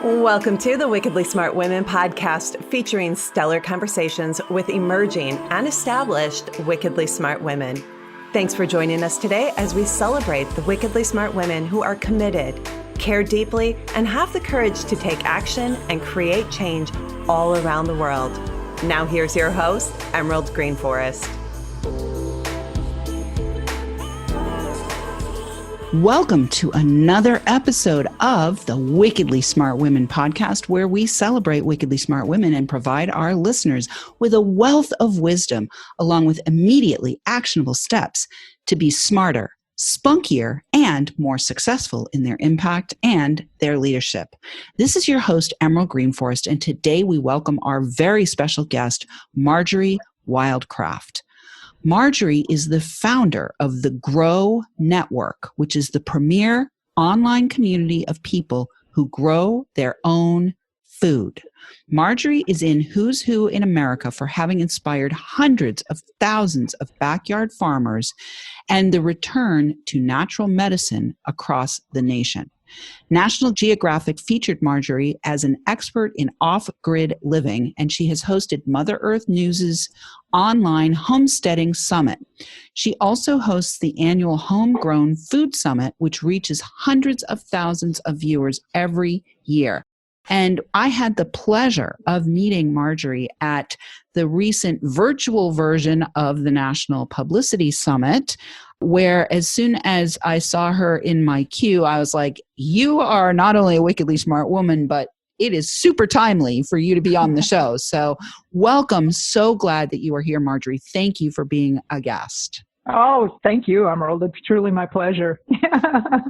Welcome to the Wickedly Smart Women podcast, featuring stellar conversations with emerging and established wickedly smart women. Thanks for joining us today as we celebrate the wickedly smart women who are committed, care deeply, and have the courage to take action and create change all around the world. Now here's your host, Emerald Greenforest. Welcome to another episode of the Wickedly Smart Women podcast, where we celebrate wickedly smart women and provide our listeners with a wealth of wisdom, along with immediately actionable steps to be smarter, spunkier, and more successful in their impact and their leadership. This is your host, Emerald Greenforest, and today we welcome our very special guest, Marjory Wildcraft. Marjory is the founder of the Grow Network, which is the premier online community of people who grow their own food. Marjory is in Who's Who in America for having inspired hundreds of thousands of backyard farmers and the return to natural medicine across the nation. National Geographic featured Marjory as an expert in off-grid living, and she has hosted Mother Earth News' online homesteading summit. She also hosts the annual Homegrown Food Summit, which reaches hundreds of thousands of viewers every year. And I had the pleasure of meeting Marjory at the recent virtual version of the National Publicity Summit, where as soon as I saw her in my queue, I was like, you are not only a wickedly smart woman, but it is super timely for you to be on the show. So welcome. So glad that you are here, Marjory. Thank you for being a guest. Oh, thank you, Emerald. It's truly my pleasure.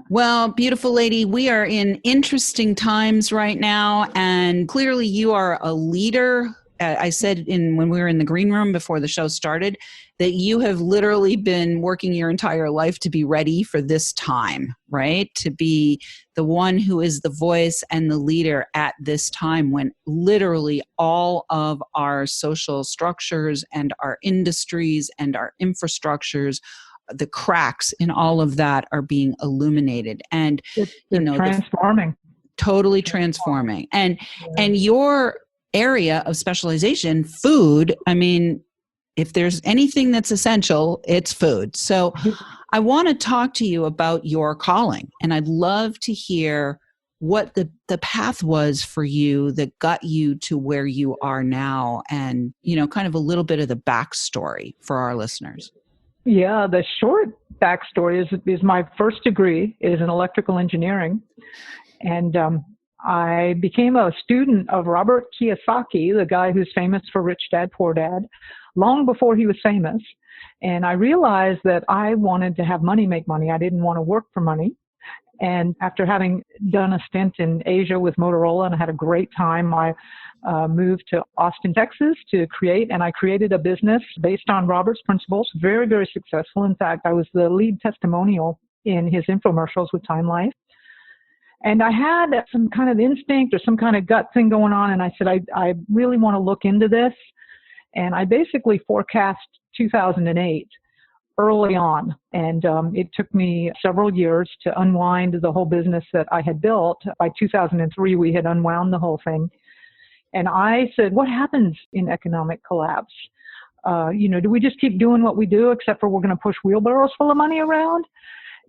Well, beautiful lady, we are in interesting times right now, and clearly you are a leader. I said when we were in the green room before the show started that you have literally been working your entire life to be ready for this time, right? To be the one who is the voice and the leader at this time when literally all of our social structures and our industries and our infrastructures, the cracks in all of that are being illuminated. And, it's transforming. Totally transforming. And your area of specialization, food, I mean, if there's anything that's essential, it's food. So I want to talk to you about your calling, and I'd love to hear what the path was for you that got you to where you are now, and, kind of a little bit of the backstory for our listeners. Yeah, the short backstory is my first degree is in electrical engineering. And I became a student of Robert Kiyosaki, the guy who's famous for Rich Dad, Poor Dad, long before he was famous. And I realized that I wanted to have money make money. I didn't want to work for money. And after having done a stint in Asia with Motorola, and I had a great time, I moved to Austin, Texas to create, and I created a business based on Robert's principles, very, very successful. In fact, I was the lead testimonial in his infomercials with Time Life. And I had some kind of instinct or some kind of gut thing going on, and I said, I really want to look into this. And I basically forecast 2008 early on, and it took me several years to unwind the whole business that I had built. By 2003, we had unwound the whole thing. And I said, what happens in economic collapse? Do we just keep doing what we do, except for we're going to push wheelbarrows full of money around?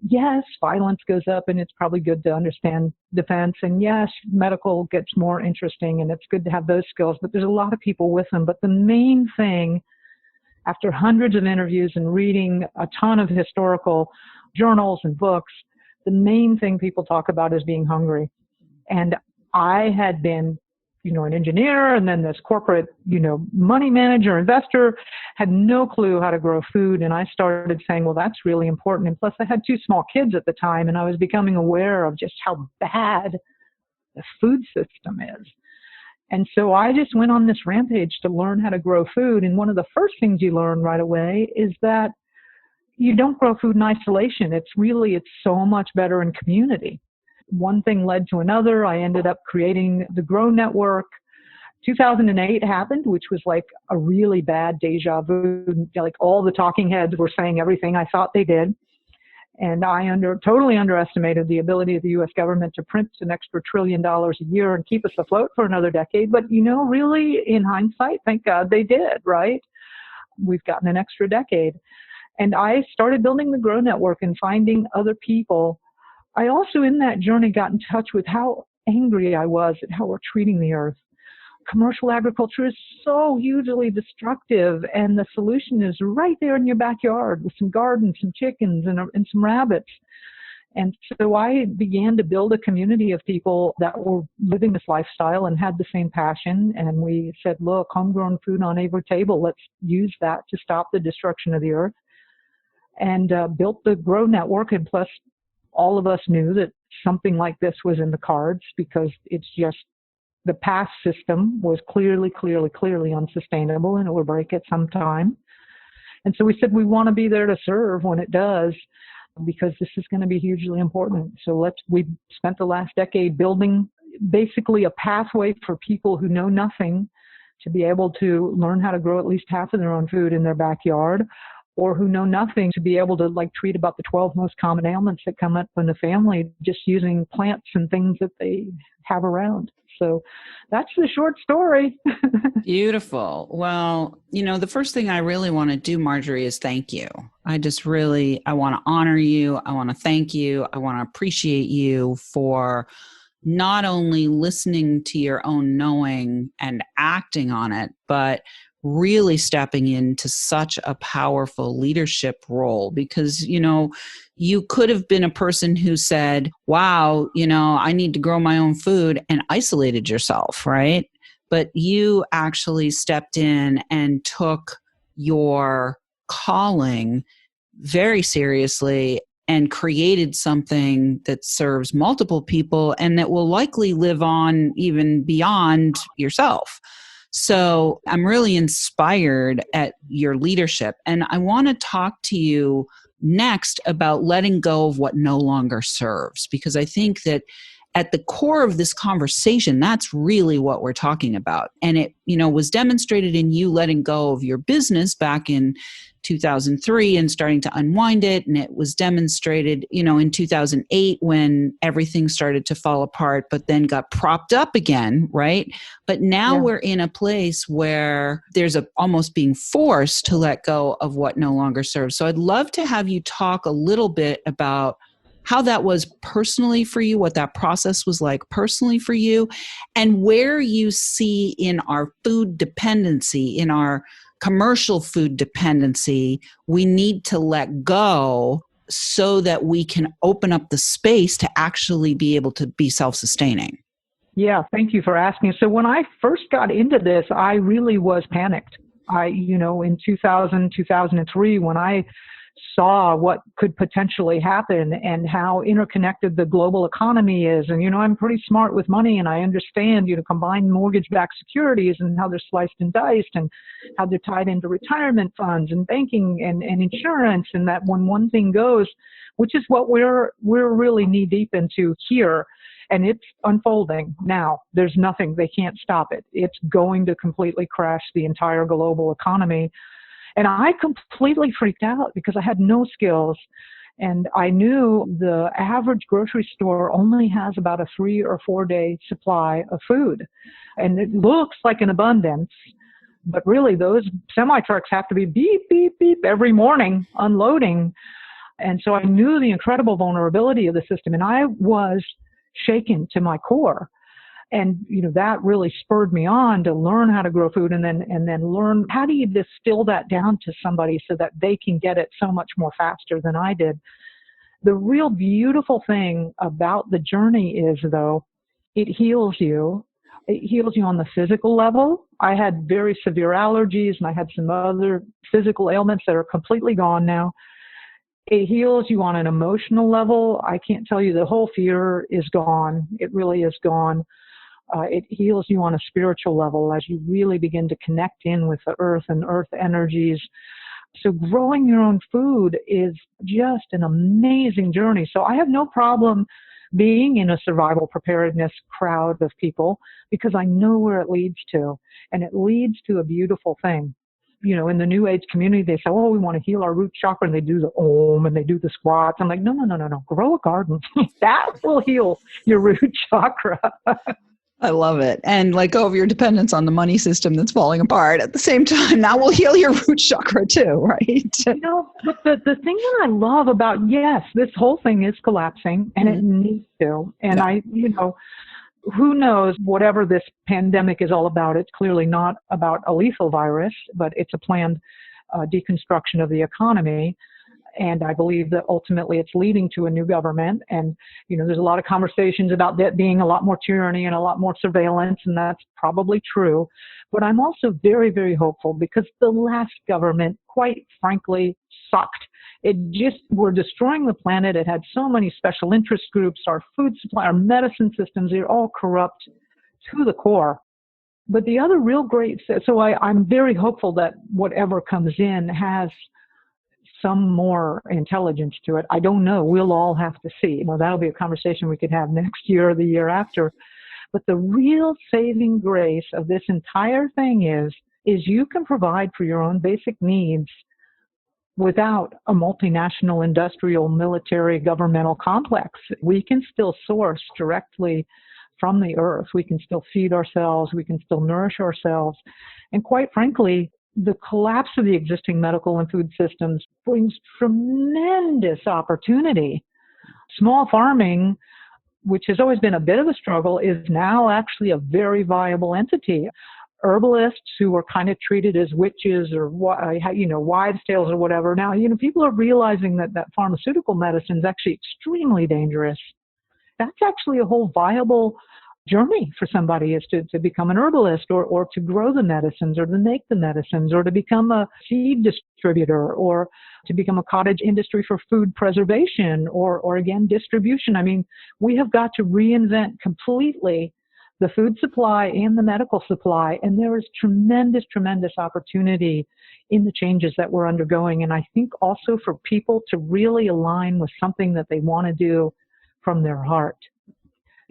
Yes, violence goes up, and it's probably good to understand defense. And yes, medical gets more interesting, and it's good to have those skills. But there's a lot of people with them. But the main thing, after hundreds of interviews and reading a ton of historical journals and books, the main thing people talk about is being hungry. And I had been an engineer and then this corporate, money manager, investor, had no clue how to grow food. And I started saying, well, that's really important. And plus I had two small kids at the time, and I was becoming aware of just how bad the food system is. And so I just went on this rampage to learn how to grow food. And one of the first things you learn right away is that you don't grow food in isolation. It's so much better in community. One thing led to another. I ended up creating the Grow Network. 2008 happened, which was like a really bad deja vu. Like all the talking heads were saying everything I thought they did. And I totally underestimated the ability of the U.S. government to print an extra $1 trillion a year and keep us afloat for another decade. But, really, in hindsight, thank God they did, right? We've gotten an extra decade. And I started building the Grow Network and finding other people. I also, in that journey, got in touch with how angry I was at how we're treating the earth. Commercial agriculture is so hugely destructive, and the solution is right there in your backyard with some gardens, some chickens, and some rabbits. And so I began to build a community of people that were living this lifestyle and had the same passion. And we said, look, homegrown food on every table. Let's use that to stop the destruction of the earth. And built the Grow Network. And plus, all of us knew that something like this was in the cards, because it's just the past system was clearly unsustainable, and it will break at some time. And so we said we want to be there to serve when it does, because this is going to be hugely important. So we spent the last decade building basically a pathway for people who know nothing to be able to learn how to grow at least half of their own food in their backyard, or who know nothing to be able to treat about the 12 most common ailments that come up in the family just using plants and things that they have around. So that's the short story. Beautiful. Well, the first thing I really want to do, Marjory, is thank you. I want to honor you. I want to thank you. I want to appreciate you for not only listening to your own knowing and acting on it, but really stepping into such a powerful leadership role, because, you could have been a person who said, wow, I need to grow my own food, and isolated yourself, right? But you actually stepped in and took your calling very seriously and created something that serves multiple people and that will likely live on even beyond yourself. So I'm really inspired at your leadership. And I want to talk to you next about letting go of what no longer serves, because I think that at the core of this conversation, that's really what we're talking about. And it, was demonstrated in you letting go of your business back in 2003 and starting to unwind it. And it was demonstrated, in 2008 when everything started to fall apart, but then got propped up again, right? But now we're in a place where there's almost being forced to let go of what no longer serves. So I'd love to have you talk a little bit about how that was personally for you, what that process was like personally for you, and where you see in our food dependency, in our commercial food dependency, we need to let go so that we can open up the space to actually be able to be self-sustaining. Yeah, thank you for asking. So when I first got into this, I really was panicked. In 2003, when I saw what could potentially happen and how interconnected the global economy is. And, I'm pretty smart with money, and I understand, combined mortgage-backed securities and how they're sliced and diced and how they're tied into retirement funds and banking and insurance. And that when one thing goes, which is what we're really knee deep into here, and it's unfolding now. There's nothing, they can't stop it. It's going to completely crash the entire global economy. And I completely freaked out because I had no skills. And I knew the average grocery store only has about a 3 or 4 day supply of food. And it looks like an abundance, but really those semi-trucks have to be beep, beep, beep every morning unloading. And so I knew the incredible vulnerability of the system, and I was shaken to my core. And, that really spurred me on to learn how to grow food and then learn how do you distill that down to somebody so that they can get it so much more faster than I did. The real beautiful thing about the journey is, though, it heals you. It heals you on the physical level. I had very severe allergies, and I had some other physical ailments that are completely gone now. It heals you on an emotional level. I can't tell you, the whole fear is gone. It really is gone. It heals you on a spiritual level as you really begin to connect in with the earth and earth energies. So growing your own food is just an amazing journey. So I have no problem being in a survival preparedness crowd of people because I know where it leads to, and it leads to a beautiful thing. in the New Age community, they say, oh, we want to heal our root chakra, and they do the Om and they do the squats. I'm like, no. Grow a garden. That will heal your root chakra. I love it. And let go of your dependence on the money system that's falling apart. At the same time, that will heal your root chakra too, right? But the thing that I love about, yes, this whole thing is collapsing, and it needs to. And who knows, whatever this pandemic is all about, it's clearly not about a lethal virus, but it's a planned deconstruction of the economy. And I believe that ultimately it's leading to a new government. And, there's a lot of conversations about that being a lot more tyranny and a lot more surveillance, and that's probably true. But I'm also very, very hopeful, because the last government, quite frankly, sucked. We're destroying the planet. It had so many special interest groups, our food supply, our medicine systems, they're all corrupt to the core. But the other real great, so I'm very hopeful that whatever comes in has some more intelligence to it. I don't know. We'll all have to see. That'll be a conversation we could have next year or the year after. But the real saving grace of this entire thing is you can provide for your own basic needs without a multinational, industrial, military, governmental complex. We can still source directly from the earth. We can still feed ourselves. We can still nourish ourselves. And quite frankly, the collapse of the existing medical and food systems brings tremendous opportunity. Small farming, which has always been a bit of a struggle, is now actually a very viable entity. Herbalists who were kind of treated as witches or, wives' tales or whatever. Now, people are realizing that pharmaceutical medicine is actually extremely dangerous. That's actually a whole viable journey for somebody, is to become an herbalist or to grow the medicines or to make the medicines or to become a seed distributor or to become a cottage industry for food preservation or again, distribution. I mean, we have got to reinvent completely the food supply and the medical supply. And there is tremendous, tremendous opportunity in the changes that we're undergoing. And I think also for people to really align with something that they want to do from their heart.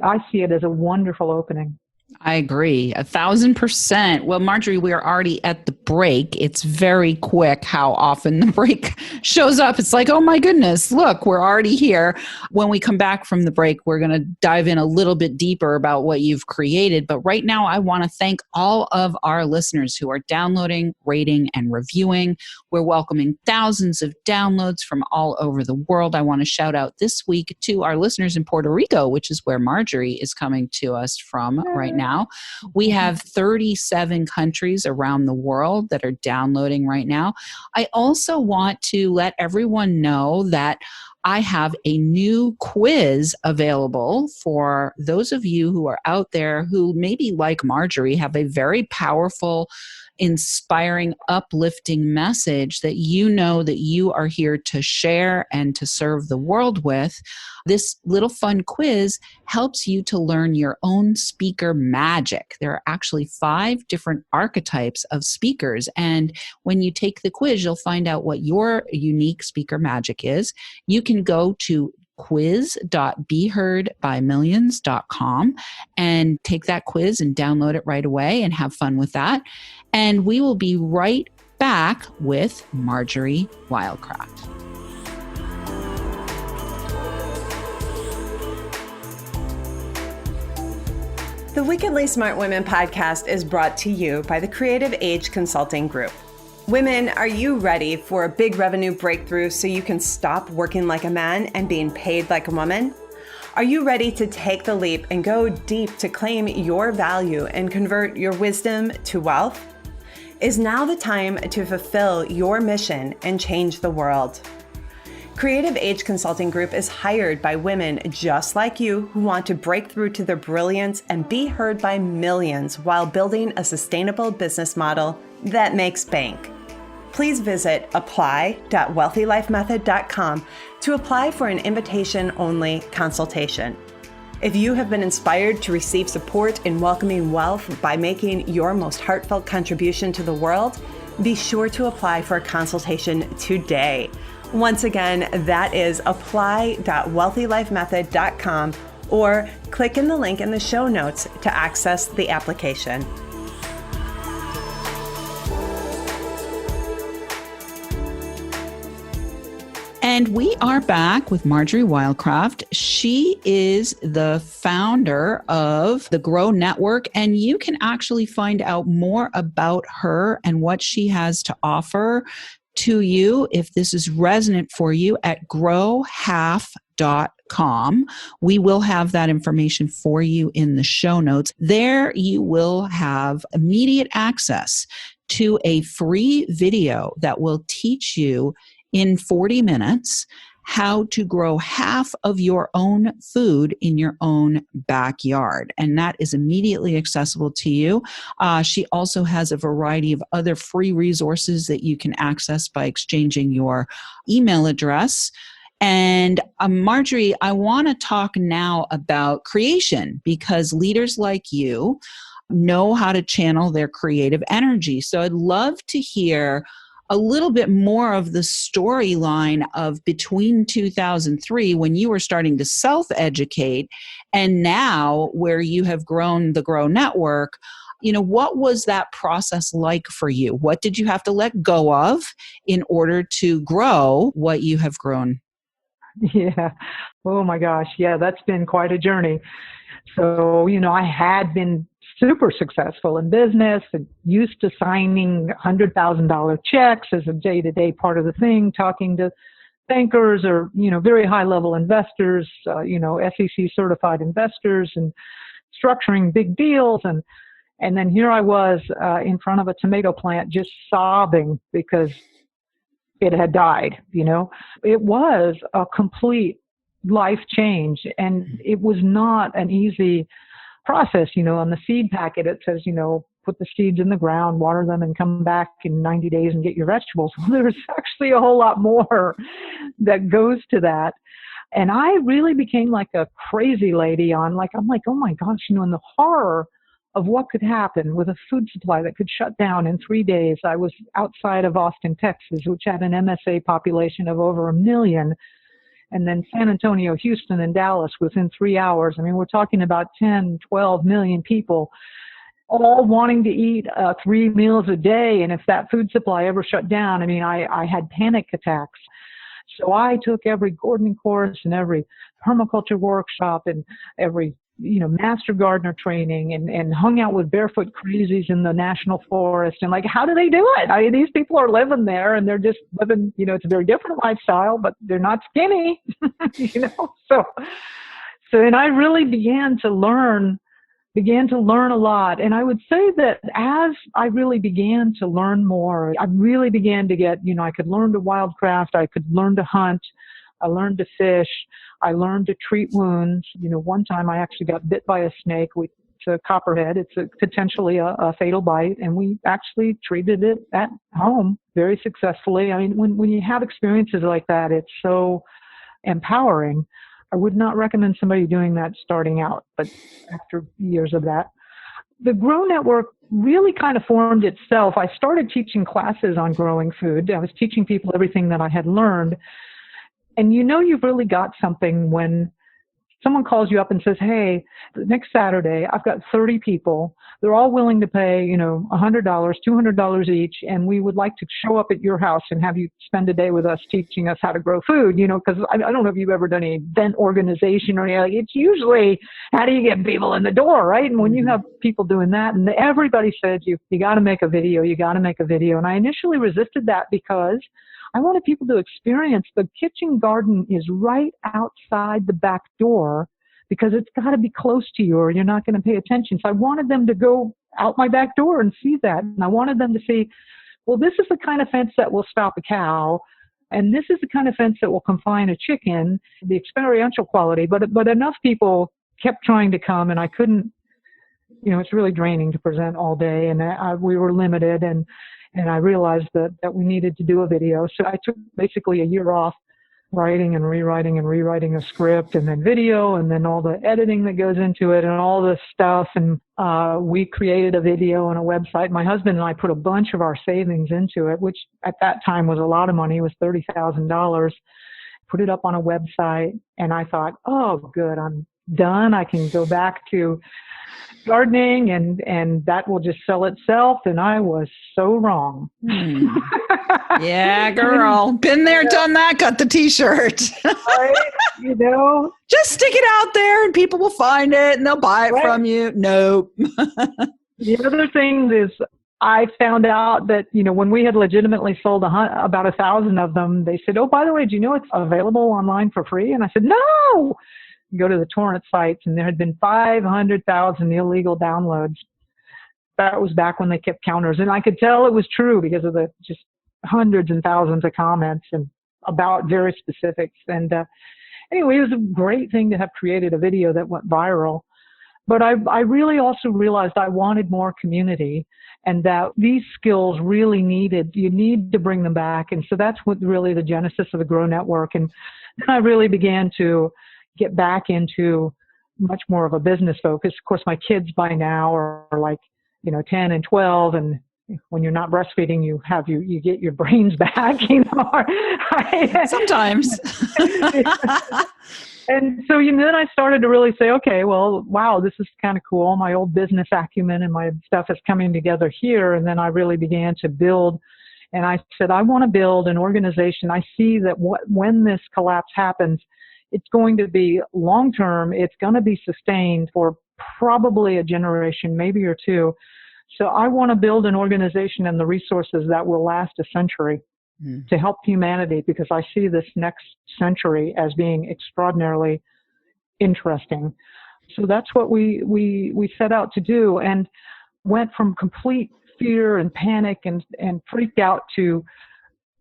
I see it as a wonderful opening. I agree 1,000%. Well, Marjory, we are already at the break. It's very quick how often the break shows up. It's like, oh my goodness, look, we're already here. When we come back from the break, we're going to dive in a little bit deeper about what you've created. But right now, I want to thank all of our listeners who are downloading, rating, and reviewing. We're welcoming thousands of downloads from all over the world. I want to shout out this week to our listeners in Puerto Rico, which is where Marjory is coming to us from right now. We have 37 countries around the world that are downloading right now. I also want to let everyone know that I have a new quiz available for those of you who are out there who maybe like Marjory have a very powerful, inspiring, uplifting message that you know that you are here to share and to serve the world with. This little fun quiz helps you to learn your own speaker magic. There are actually 5 different archetypes of speakers. And when you take the quiz, you'll find out what your unique speaker magic is. You can go to quiz.beheardbymillions.com and take that quiz and download it right away and have fun with that. And we will be right back with Marjory Wildcraft. The Wickedly Smart Women podcast is brought to you by the Creative Age Consulting Group. Women, are you ready for a big revenue breakthrough so you can stop working like a man and being paid like a woman? Are you ready to take the leap and go deep to claim your value and convert your wisdom to wealth? Is now the time to fulfill your mission and change the world? Creative Age Consulting Group is hired by women just like you who want to break through to their brilliance and be heard by millions while building a sustainable business model that makes bank. Please visit apply.wealthylifemethod.com to apply for an invitation-only consultation. If you have been inspired to receive support in welcoming wealth by making your most heartfelt contribution to the world, be sure to apply for a consultation today. Once again, that is apply.wealthylifemethod.com or click in the link in the show notes to access the application. And we are back with Marjory Wildcraft. She is the founder of the Grow Network, and you can actually find out more about her and what she has to offer to you if this is resonant for you at growhalf.com. We will have that information for you in the show notes. There you will have immediate access to a free video that will teach you in 40 minutes how to grow half of your own food in your own backyard. And that is immediately accessible to you. She also has a variety of other free resources that you can access by exchanging your email address. And Marjory, I want to talk now about creation, because leaders like you know how to channel their creative energy. So I'd love to hear a little bit more of the storyline of between 2003, when you were starting to self-educate, and now where you have grown the Grow Network. What was that process like for you? What did you have to let go of in order to grow what you have grown? Yeah. Oh my gosh. Yeah, that's been quite a journey. So, I had been super successful in business and used to signing $100,000 checks as a day-to-day part of the thing, talking to bankers or, very high-level investors, SEC certified investors, and structuring big deals. And then here I was in front of a tomato plant just sobbing because it had died. It was a complete life change, and it was not an easy process. On the seed packet, it says, put the seeds in the ground, water them, and come back in 90 days and get your vegetables. Well, there's actually a whole lot more that goes to that. And I really became like a crazy lady I'm like, oh my gosh, and the horror of what could happen with a food supply that could shut down in 3 days. I was outside of Austin, Texas, which had an MSA population of over 1 million. And then San Antonio, Houston, and Dallas within 3 hours. I mean, we're talking about 10, 12 million people all wanting to eat 3 meals a day. And if that food supply ever shut down, I had panic attacks. So I took every gardening course and every permaculture workshop and every master gardener training and hung out with barefoot crazies in the national forest. And how do they do it? These people are living there and they're just living, it's a very different lifestyle, but they're not skinny, So, and I really began to learn a lot. And I would say that as I really began to learn more, I really began to get, I could learn to wildcraft, I could learn to hunt, I learned to fish. I learned to treat wounds. One time I actually got bit by a snake. It's a copperhead. It's potentially a fatal bite. And we actually treated it at home very successfully. When you have experiences like that, it's so empowering. I would not recommend somebody doing that starting out, but after years of that. The Grow Network really kind of formed itself. I started teaching classes on growing food. I was teaching people everything that I had learned. And you've really got something when someone calls you up and says, hey, next Saturday, I've got 30 people. They're all willing to pay, $100, $200 each. And we would like to show up at your house and have you spend a day with us teaching us how to grow food, because I don't know if you've ever done any event organization or anything. It's usually, how do you get people in the door, right? And when you have people doing that, and everybody said, you got to make a video, you got to make a video. And I initially resisted that because I wanted people to experience the kitchen garden is right outside the back door because it's got to be close to you or you're not going to pay attention. So I wanted them to go out my back door and see that. And I wanted them to see, well, this is the kind of fence that will stop a cow. And this is the kind of fence that will confine a chicken, the experiential quality. But enough people kept trying to come and I couldn't, it's really draining to present all day. And we were limited and I realized that we needed to do a video. So I took basically a year off writing and rewriting a script and then video and then all the editing that goes into it and all this stuff. And we created a video and a website. My husband and I put a bunch of our savings into it, which at that time was a lot of money. It was $30,000. Put it up on a website. And I thought, oh, good, I'm done. I can go back to gardening and that will just sell itself. And I was so wrong. Yeah, girl. Been there, done that, got the t-shirt. Right? Just stick it out there and people will find it and they'll buy it from you. Nope. The other thing is I found out that, when we had legitimately sold about 1,000 of them, they said, oh, by the way, do you know it's available online for free? And I said, no. Go to the torrent sites, and there had been 500,000 illegal downloads. That was back when they kept counters. And I could tell it was true because of the just hundreds and thousands of comments and about very specifics. And anyway, it was a great thing to have created a video that went viral. But I really also realized I wanted more community and that these skills really you need to bring them back. And so that's what really the genesis of the Grow Network. And then I really began to get back into much more of a business focus. Of course, my kids by now are like, 10 and 12. And when you're not breastfeeding, you get your brains back, Sometimes. And so, then I started to really say, okay, well, wow, this is kind of cool. My old business acumen and my stuff is coming together here. And then I really began to build. And I said, I want to build an organization. I see that when this collapse happens, it's going to be long-term. It's going to be sustained for probably a generation, maybe or two. So I want to build an organization and the resources that will last a century. To help humanity, because I see this next century as being extraordinarily interesting. So that's what we set out to do, and went from complete fear and panic and freaked out to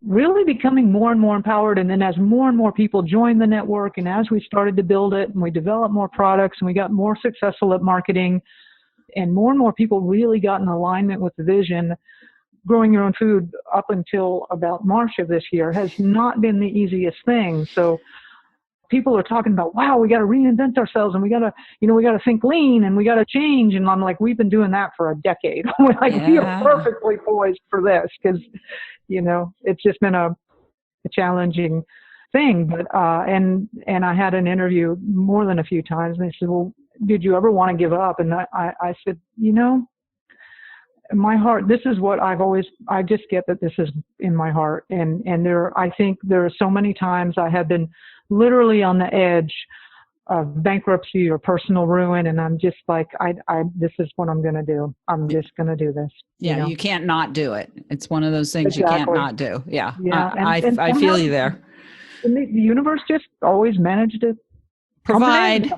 really becoming more and more empowered. And then as more and more people joined the network, and as we started to build it and we developed more products and we got more successful at marketing, and more people really got in alignment with the vision, growing your own food up until about March of this year has not been the easiest thing. So people are talking about, wow, we got to reinvent ourselves and we got to think lean and we got to change. And I'm like, we've been doing that for a decade. We are perfectly poised for this because, it's just been a challenging thing. But, and I had an interview more than a few times and they said, well, did you ever want to give up? And I said, my heart, this is what I just get that this is in my heart. And I think there are so many times I have been literally on the edge of bankruptcy or personal ruin. And I'm just like, this is what I'm going to do. I'm just going to do this. Yeah. You can't not do it. It's one of those things Exactly. You can't not do. Yeah. I feel you there. The universe just always managed to Provide.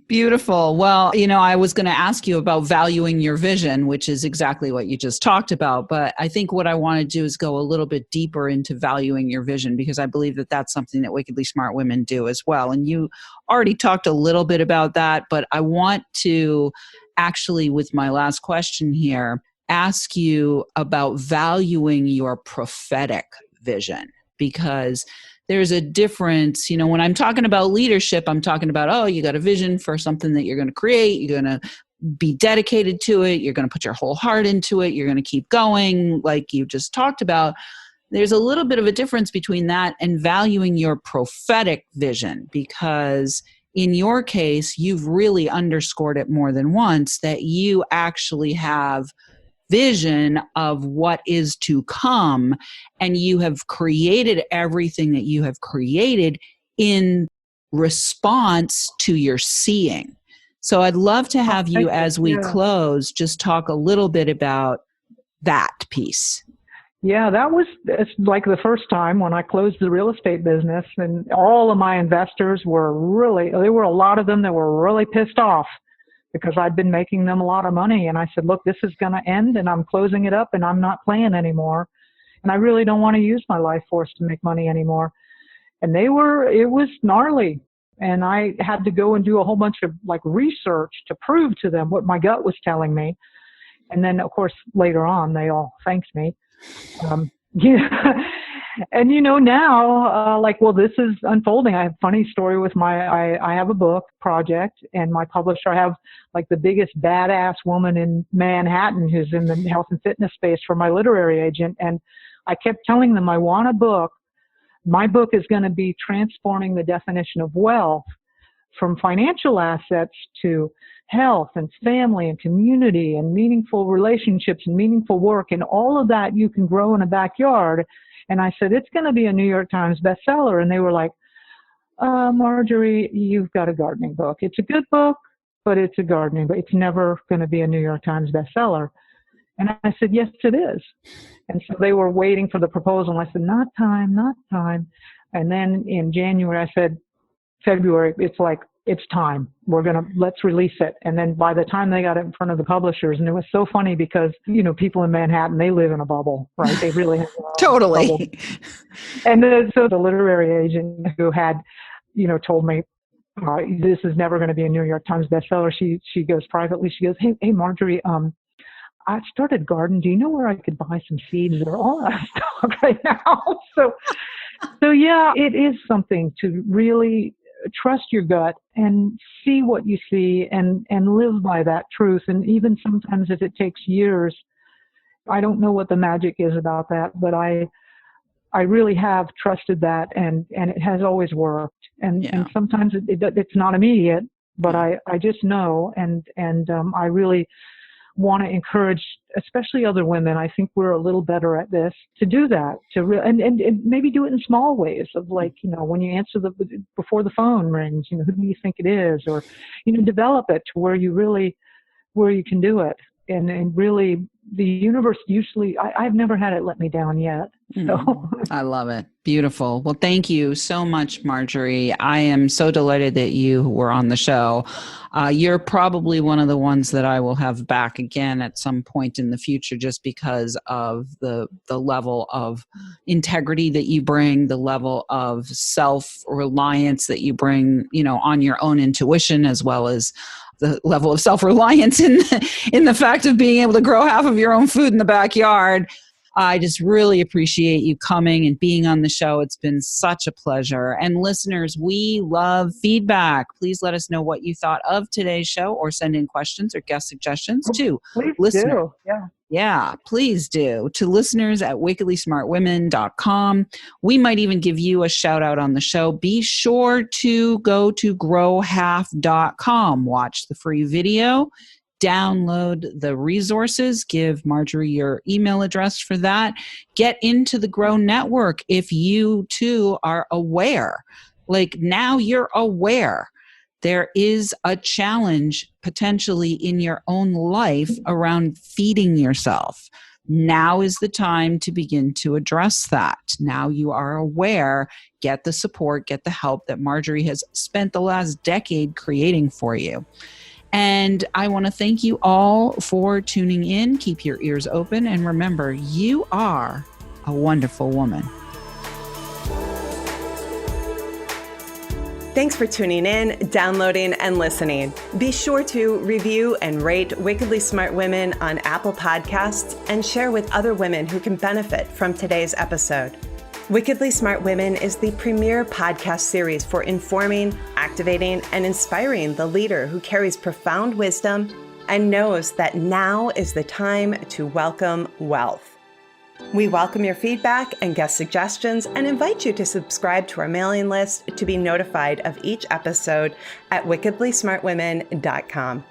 Beautiful. Well, I was going to ask you about valuing your vision, which is exactly what you just talked about. But I think what I want to do is go a little bit deeper into valuing your vision, because I believe that that's something that wickedly smart women do as well. And you already talked a little bit about that, but I want to actually, with my last question here, ask you about valuing your prophetic vision, because there's a difference. When I'm talking about leadership, I'm talking about, you got a vision for something that you're going to create. You're going to be dedicated to it. You're going to put your whole heart into it. You're going to keep going like you just talked about. There's a little bit of a difference between that and valuing your prophetic vision, because in your case, you've really underscored it more than once that you actually have vision of what is to come, and you have created everything that you have created in response to your seeing. So I'd love to have you, as we close, just talk a little bit about that piece. Yeah, it's like the first time when I closed the real estate business, and all of my investors there were a lot of them that were really pissed off because I'd been making them a lot of money. And I said, look, this is going to end and I'm closing it up and I'm not playing anymore. And I really don't want to use my life force to make money anymore. And it was gnarly. And I had to go and do a whole bunch of research to prove to them what my gut was telling me. And then of course, later on, they all thanked me. And now, this is unfolding. I have a funny story with I have a book project, and my publisher, I have the biggest badass woman in Manhattan who's in the health and fitness space for my literary agent. And I kept telling them, I want a book. My book is going to be transforming the definition of wealth from financial assets to health and family and community and meaningful relationships and meaningful work, and all of that you can grow in a backyard. And I said, it's going to be a New York Times bestseller. And they were like, Marjory, you've got a gardening book. It's a good book, but it's a gardening book. It's never going to be a New York Times bestseller. And I said, yes, it is. And so they were waiting for the proposal. And I said, not time, not time. And then in January, I said, February, it's like, it's time. Let's release it. And then by the time they got it in front of the publishers, and it was so funny because, people in Manhattan, they live in a bubble, right? They really have totally. Bubble. And so the literary agent who had, told me, this is never going to be a New York Times bestseller. She goes privately, she goes, hey, Marjory, I started garden. Do you know where I could buy some seeds? They're all out of stock right now. So yeah, it is something to really trust your gut and see what you see and live by that truth. And even sometimes if it takes years, I don't know what the magic is about that, but I really have trusted that and it has always worked. And sometimes it's not immediate, but I just know. And I really want to encourage, especially other women. I think we're a little better at this, to do that, and maybe do it in small ways of like, when you answer before the phone rings, who do you think it is? Or, develop it to where you can do it. And really the universe usually, I've never had it let me down yet. So I love it. Beautiful. Well, thank you so much, Marjory. I am so delighted that you were on the show. You're probably one of the ones that I will have back again at some point in the future, just because of the level of integrity that you bring, the level of self-reliance that you bring, on your own intuition, as well as the level of self-reliance in the fact of being able to grow half of your own food in the backyard. I just really appreciate you coming and being on the show. It's been such a pleasure. And listeners, we love feedback. Please let us know what you thought of today's show, or send in questions or guest suggestions to listeners. Yeah, please do. To listeners at wickedlysmartwomen.com. We might even give you a shout out on the show. Be sure to go to growhalf.com. Watch the free video. Download the resources. Give Marjory your email address for that. Get into the Grow Network if you too are aware. Like, now you're aware. There is a challenge potentially in your own life around feeding yourself. Now is the time to begin to address that. Now you are aware. Get the support, get the help that Marjory has spent the last decade creating for you. And I want to thank you all for tuning in. Keep your ears open. And remember, you are a wonderful woman. Thanks for tuning in, downloading, and listening. Be sure to review and rate Wickedly Smart Women on Apple Podcasts and share with other women who can benefit from today's episode. Wickedly Smart Women is the premier podcast series for informing, activating, and inspiring the leader who carries profound wisdom and knows that now is the time to welcome wealth. We welcome your feedback and guest suggestions and invite you to subscribe to our mailing list to be notified of each episode at wickedlysmartwomen.com.